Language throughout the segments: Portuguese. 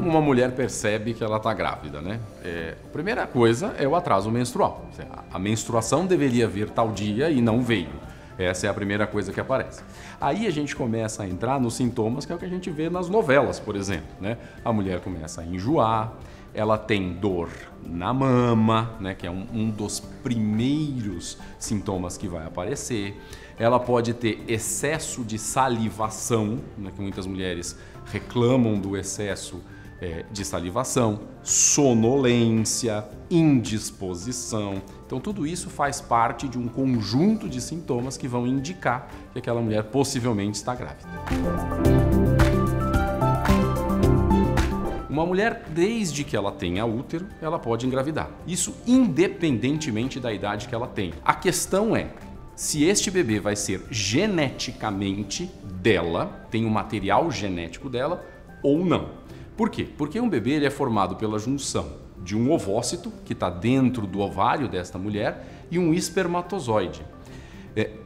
uma mulher percebe que ela está grávida, né? A primeira coisa é o atraso menstrual. A menstruação deveria vir tal dia e não veio. Essa é a primeira coisa que aparece. Aí a gente começa a entrar nos sintomas que é o que a gente vê nas novelas, por exemplo, né? A mulher começa a enjoar, ela tem dor na mama, né? Que é um dos primeiros sintomas que vai aparecer. Ela pode ter excesso de salivação, né? Que muitas mulheres reclamam do excesso de salivação, sonolência, indisposição. Então tudo isso faz parte de um conjunto de sintomas que vão indicar que aquela mulher possivelmente está grávida. Uma mulher, desde que ela tenha útero, ela pode engravidar. Isso independentemente da idade que ela tem. A questão é se este bebê vai ser geneticamente dela, tem o material genético dela ou não. Por quê? Porque um bebê ele é formado pela junção de um ovócito, que está dentro do ovário desta mulher, e um espermatozoide.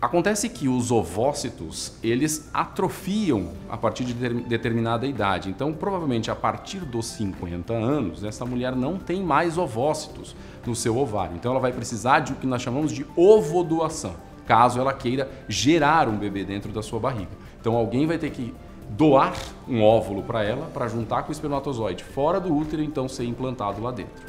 Acontece que os ovócitos, eles atrofiam a partir de determinada idade. Então, provavelmente, a partir dos 50 anos, essa mulher não tem mais ovócitos no seu ovário. Então, ela vai precisar de o que nós chamamos de ovodoação, caso ela queira gerar um bebê dentro da sua barriga. Então, alguém vai ter que doar um óvulo para ela, para juntar com o espermatozoide fora do útero e então ser implantado lá dentro.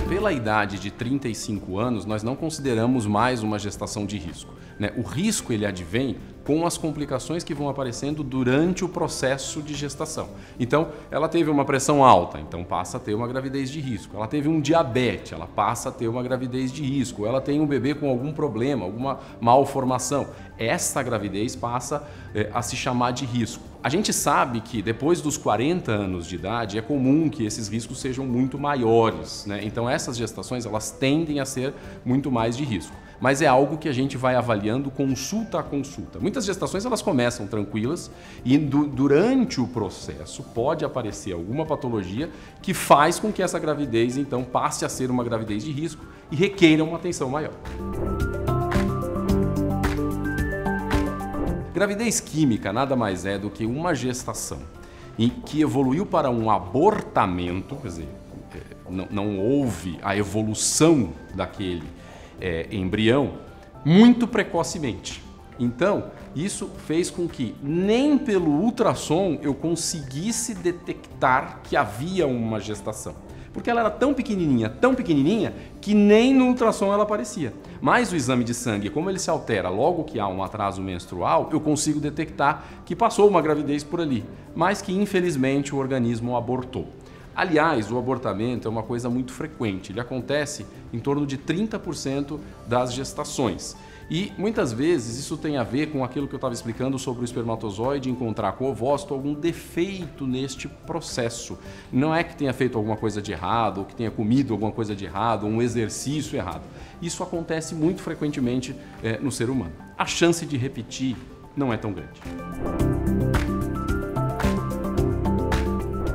Pela idade de 35 anos, nós não consideramos mais uma gestação de risco, né? O risco ele advém com as complicações que vão aparecendo durante o processo de gestação. Então, ela teve uma pressão alta, então passa a ter uma gravidez de risco. Ela teve um diabetes, ela passa a ter uma gravidez de risco. Ela tem um bebê com algum problema, alguma malformação. Essa gravidez passa a se chamar de risco. A gente sabe que depois dos 40 anos de idade é comum que esses riscos sejam muito maiores, né? Então essas gestações elas tendem a ser muito mais de risco. Mas é algo que a gente vai avaliando consulta a consulta. Muitas gestações elas começam tranquilas e durante o processo pode aparecer alguma patologia que faz com que essa gravidez então passe a ser uma gravidez de risco e requeira uma atenção maior. Gravidez química nada mais é do que uma gestação em que evoluiu para um abortamento, quer dizer, não houve a evolução daquele embrião muito precocemente. Então, isso fez com que nem pelo ultrassom eu conseguisse detectar que havia uma gestação. Porque ela era tão pequenininha, que nem no ultrassom ela aparecia. Mas o exame de sangue, como ele se altera logo que há um atraso menstrual, eu consigo detectar que passou uma gravidez por ali, mas que infelizmente o organismo abortou. Aliás, o abortamento é uma coisa muito frequente, ele acontece em torno de 30% das gestações. E muitas vezes isso tem a ver com aquilo que eu estava explicando sobre o espermatozoide encontrar com o ovócito algum defeito neste processo. Não é que tenha feito alguma coisa de errado, ou que tenha comido alguma coisa de errado, um exercício errado. Isso acontece muito frequentemente no ser humano. A chance de repetir não é tão grande.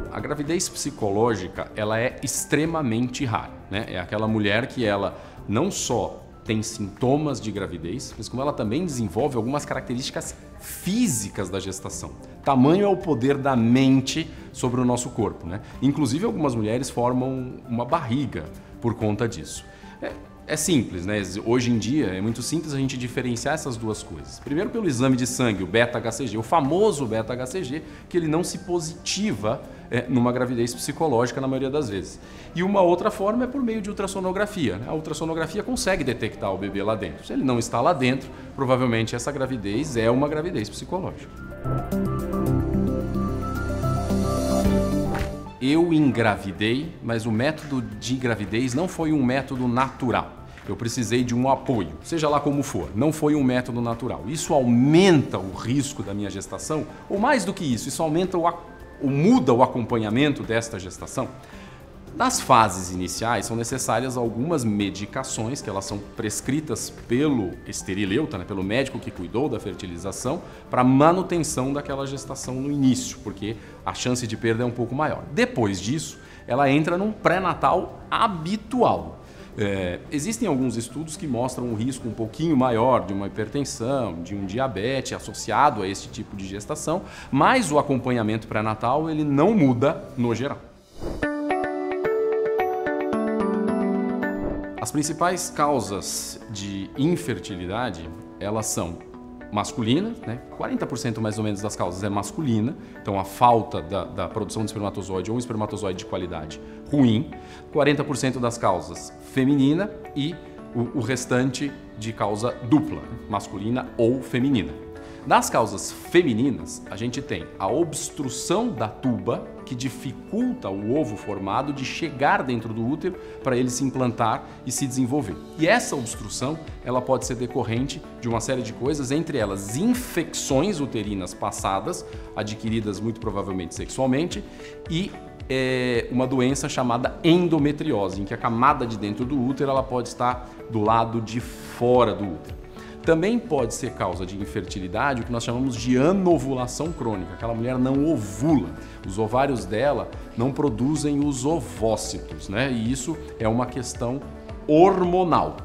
A gravidez psicológica ela é extremamente rara, né? É aquela mulher que ela não só tem sintomas de gravidez, mas como ela também desenvolve algumas características físicas da gestação. Tamanho é o poder da mente sobre o nosso corpo, né? Inclusive algumas mulheres formam uma barriga por conta disso. É simples, né? Hoje em dia é muito simples a gente diferenciar essas duas coisas. Primeiro pelo exame de sangue, o beta-HCG, o famoso beta-HCG, que ele não se positiva numa gravidez psicológica na maioria das vezes. E uma outra forma é por meio de ultrassonografia, né? A ultrassonografia consegue detectar o bebê lá dentro. Se ele não está lá dentro, provavelmente essa gravidez é uma gravidez psicológica. Eu engravidei, mas o método de gravidez não foi um método natural. Eu precisei de um apoio, seja lá como for, não foi um método natural. Isso aumenta o risco da minha gestação? Ou mais do que isso aumenta muda o acompanhamento desta gestação? Nas fases iniciais são necessárias algumas medicações que elas são prescritas pelo esterileuta, né, pelo médico que cuidou da fertilização, para manutenção daquela gestação no início, porque a chance de perda é um pouco maior. Depois disso, ela entra num pré-natal habitual. Existem alguns estudos que mostram um risco um pouquinho maior de uma hipertensão, de um diabetes associado a esse tipo de gestação, mas o acompanhamento pré-natal ele não muda no geral. As principais causas de infertilidade, elas são masculina, né? 40% mais ou menos das causas é masculina, então a falta da produção de espermatozoide ou um espermatozoide de qualidade ruim, 40% das causas feminina e o restante de causa dupla, masculina ou feminina. Das causas femininas, a gente tem a obstrução da tuba, que dificulta o ovo formado de chegar dentro do útero para ele se implantar e se desenvolver. E essa obstrução, ela pode ser decorrente de uma série de coisas, entre elas infecções uterinas passadas, adquiridas muito provavelmente sexualmente, e uma doença chamada endometriose, em que a camada de dentro do útero ela pode estar do lado de fora do útero. Também pode ser causa de infertilidade o que nós chamamos de anovulação crônica. Aquela mulher não ovula, os ovários dela não produzem os ovócitos, né? E isso é uma questão hormonal.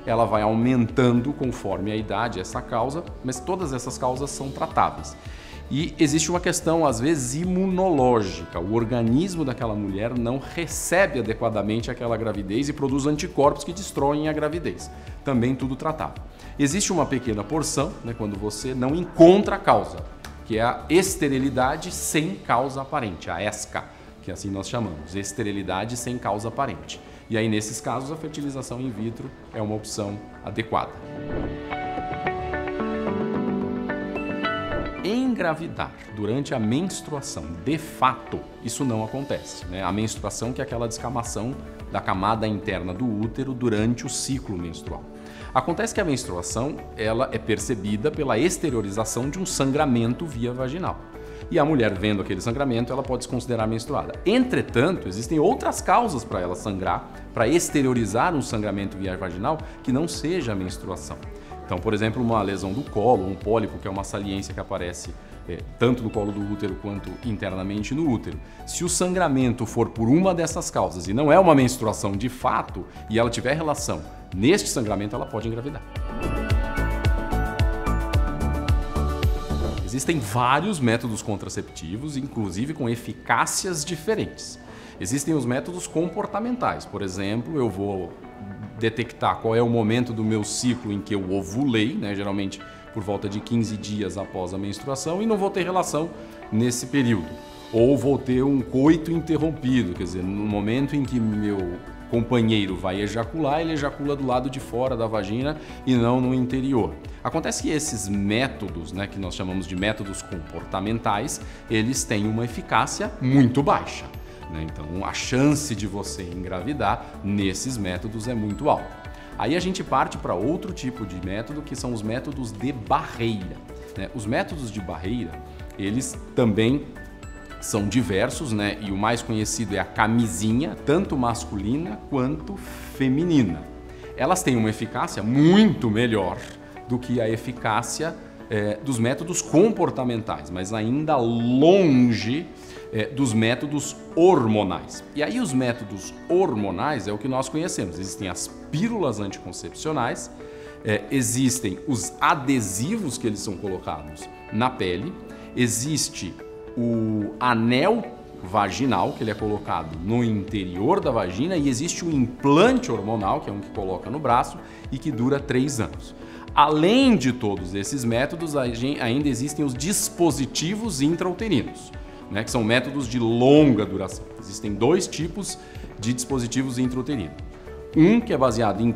Ela vai aumentando conforme a idade, essa causa, mas todas essas causas são tratáveis. E existe uma questão, às vezes, imunológica. O organismo daquela mulher não recebe adequadamente aquela gravidez e produz anticorpos que destroem a gravidez. Também tudo tratável. Existe uma pequena porção, né, quando você não encontra a causa, que é a esterilidade sem causa aparente, a ESCA, que assim nós chamamos, esterilidade sem causa aparente. E aí, nesses casos, a fertilização in vitro é uma opção adequada. Engravidar durante a menstruação, de fato, isso não acontece, né? A menstruação que é aquela descamação da camada interna do útero durante o ciclo menstrual. Acontece que a menstruação ela é percebida pela exteriorização de um sangramento via vaginal. E a mulher vendo aquele sangramento, ela pode se considerar menstruada. Entretanto, existem outras causas para ela sangrar, para exteriorizar um sangramento via vaginal que não seja a menstruação. Então, por exemplo, uma lesão do colo, um pólipo, que é uma saliência que aparece tanto no colo do útero quanto internamente no útero. Se o sangramento for por uma dessas causas e não é uma menstruação de fato, e ela tiver relação neste sangramento, ela pode engravidar. Existem vários métodos contraceptivos, inclusive com eficácias diferentes. Existem os métodos comportamentais, por exemplo, eu vou detectar qual é o momento do meu ciclo em que eu ovulei, né, geralmente por volta de 15 dias após a menstruação, e não vou ter relação nesse período. Ou vou ter um coito interrompido, quer dizer, no momento em que meu companheiro vai ejacular, ele ejacula do lado de fora da vagina e não no interior. Acontece que esses métodos, né, que nós chamamos de métodos comportamentais, eles têm uma eficácia muito baixa. Então, a chance de você engravidar nesses métodos é muito alta. Aí a gente parte para outro tipo de método, que são os métodos de barreira. Os métodos de barreira, eles também são diversos, né? E o mais conhecido é a camisinha, tanto masculina quanto feminina. Elas têm uma eficácia muito melhor do que a eficácia dos métodos comportamentais, mas ainda longe dos métodos hormonais. E aí os métodos hormonais é o que nós conhecemos. Existem as pílulas anticoncepcionais, existem os adesivos que eles são colocados na pele, existe o anel vaginal, que ele é colocado no interior da vagina, e existe o implante hormonal, que é um que coloca no braço e que dura 3 anos. Além de todos esses métodos, ainda existem os dispositivos intrauterinos, né, que são métodos de longa duração. Existem 2 tipos de dispositivos intrauterinos. Um que é baseado em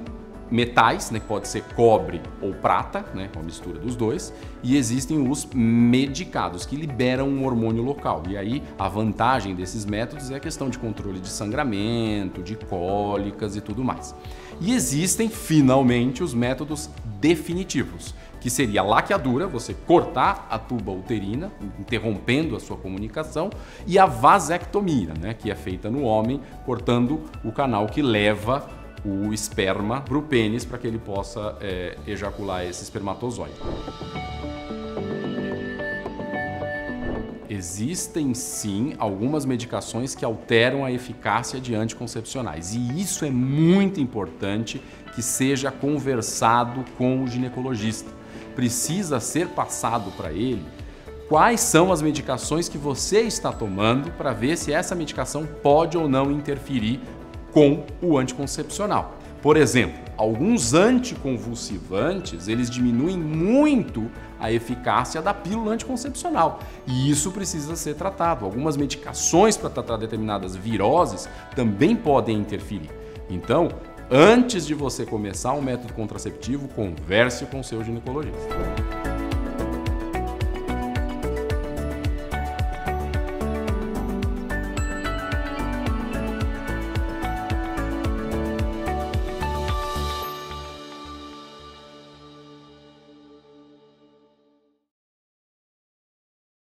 metais, né, que pode ser cobre ou prata, né, uma mistura dos dois, e existem os medicados, que liberam um hormônio local. E aí a vantagem desses métodos é a questão de controle de sangramento, de cólicas e tudo mais. E existem, finalmente, os métodos definitivos, que seria a laqueadura, você cortar a tuba uterina, interrompendo a sua comunicação, e a vasectomia, né, que é feita no homem, cortando o canal que leva o esperma para o pênis para que ele possa ejacular esse espermatozoide. existem sim algumas medicações que alteram a eficácia de anticoncepcionais. E isso é muito importante que seja conversado com o ginecologista. Precisa ser passado para ele quais são as medicações que você está tomando para ver se essa medicação pode ou não interferir com o anticoncepcional. Por exemplo, alguns anticonvulsivantes, eles diminuem muito a eficácia da pílula anticoncepcional e isso precisa ser tratado. Algumas medicações para tratar determinadas viroses também podem interferir. Então, antes de você começar um método contraceptivo, converse com o seu ginecologista.